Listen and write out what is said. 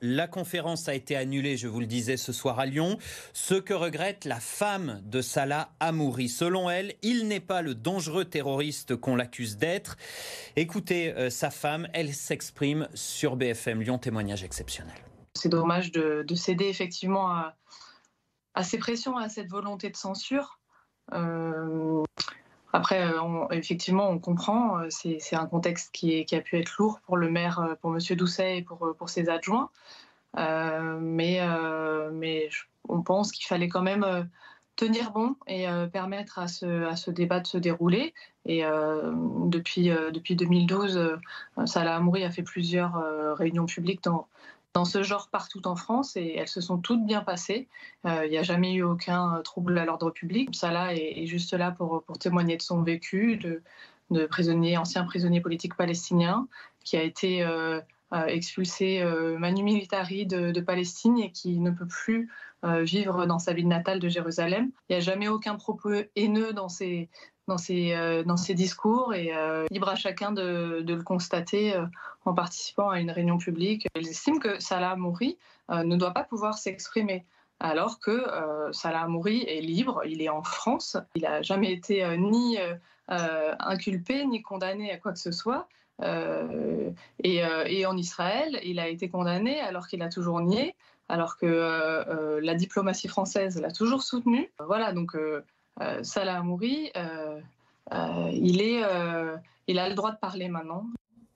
La conférence a été annulée, je vous le disais, ce soir à Lyon. Ce que regrette la femme de Salah Hamouri. Selon elle, il n'est pas le dangereux terroriste qu'on l'accuse d'être. Écoutez sa femme, elle s'exprime sur BFM Lyon, témoignage exceptionnel. C'est dommage de céder effectivement à ces pressions, à cette volonté de censure. Après, effectivement, on comprend, c'est un contexte qui a pu être lourd pour le maire, pour Monsieur Doucet et pour ses adjoints. Mais on pense qu'il fallait quand même tenir bon et permettre à ce débat de se dérouler. Et depuis 2012, Salah Hamouri a fait plusieurs réunions publiques dans ce genre partout en France et elles se sont toutes bien passées. Il n'y a jamais eu aucun trouble à l'ordre public. Salah est juste là pour témoigner de son vécu de prisonnier, ancien prisonnier politique palestinien qui a été expulsé manu militari de Palestine et qui ne peut plus vivre dans sa ville natale de Jérusalem. Il n'y a jamais aucun propos haineux dans ses discours et libre à chacun de le constater en participant à une réunion publique. Ils estiment que Salah Hamouri ne doit pas pouvoir s'exprimer. Alors que Salah Hamouri est libre, il est en France, il n'a jamais été ni inculpé ni condamné à quoi que ce soit. Et en Israël, il a été condamné alors qu'il a toujours nié, alors que la diplomatie française l'a toujours soutenu. Voilà, donc Salah Hamouri, il a le droit de parler maintenant.